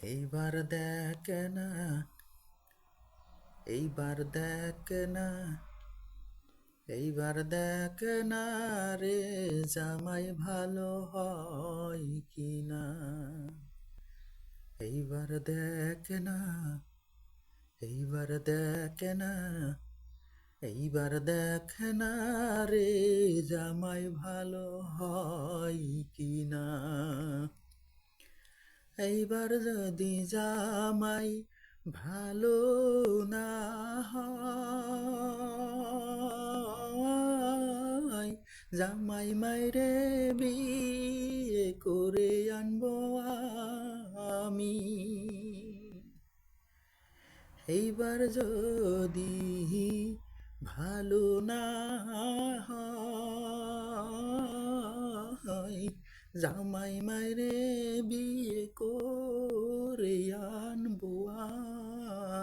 এইবার দেখ না, এইবার দেখ না, এইবার দেখ না রে জামাই ভালো হয় কি না। এইবার দেখ না, এইবার দেখ না, এইবার দেখ না রে জামাই ভালো হয় কি না। এইবার যদি জামাই ভালো না হয়, জামাই মাইরে বিয়ে করে আনবো আমি। এইবার যদি ভালো না হয়, জামাই মাইরে বিয়ে করে আনবো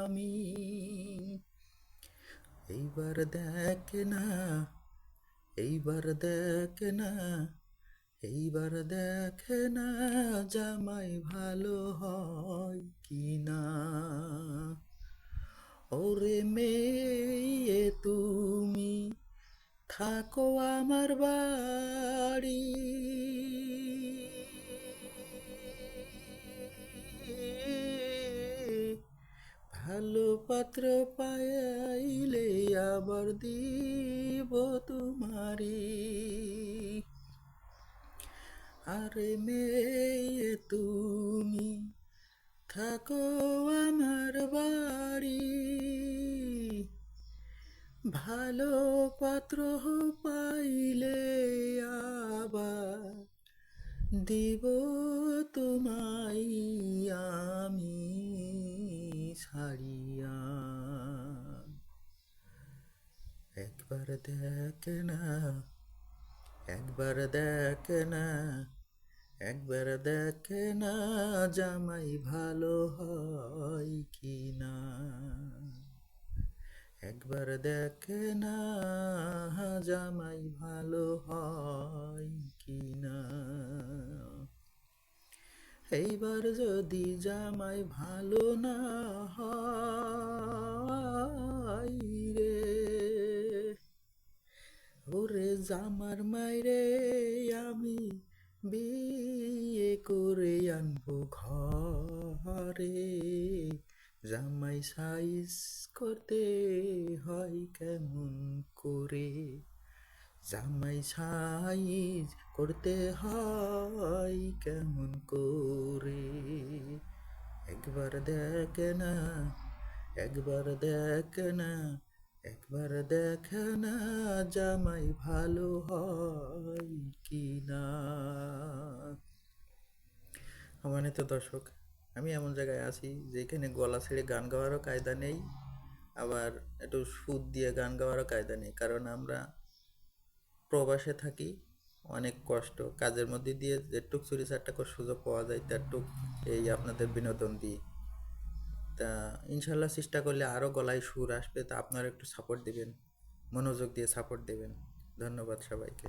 আমি। এইবার দেখ না, এইবার দেখ না, এইবার দেখ না জামাই ভালো হয় কি না। ওরে মেয়ে তুমি থাকো আমার বাড়ি, ভালো পাত্র পাইলে আবার দিব তোমারি। আরে মেয়ে তুমি থাকো আমার বাড়ি, ভালো পাত্র পাইলে আবার দিব তোমায় আমি ছাড়িয়া। একবার দেখ না, একবার দেখ না, একবার দেখ না জামাই ভালো হয় কি না। একবার দেখ না জামাই ভালো হয় কি না। এইবার যদি জামাই ভালো না হয় রে, ওরে জামার মাইরে আমি বিয়ে করে আনবো ঘরে। জামাই সাইজ করতে হয় কেমন করে, জামাই সাইজ করতে হয় কেমন করে। একবার দেখ না, একবার দেখ না, একবার দেখ না জামাই ভালো হয় কি না। সম্মানিত দর্শক, আমি এমন জায়গায় আছি যেখানে গলা ছেড়ে গান গাওয়ারও কায়দা নেই, আবার একটু সুর দিয়ে গান গাওয়ারও কায়দা নেই, কারণ আমরা প্রবাসে থাকি। অনেক কষ্ট, কাজের মধ্যে দিয়ে যেটুক চুরি চারটা করে সুযোগ পাওয়া যায় তারটুক এই আপনাদের বিনোদন দিই। তা ইনশাল্লাহ চেষ্টা করলে আরও গলায় সুর আসবে, তা আপনারা একটু সাপোর্ট দিবেন, মনোযোগ দিয়ে সাপোর্ট দেবেন। ধন্যবাদ সবাইকে।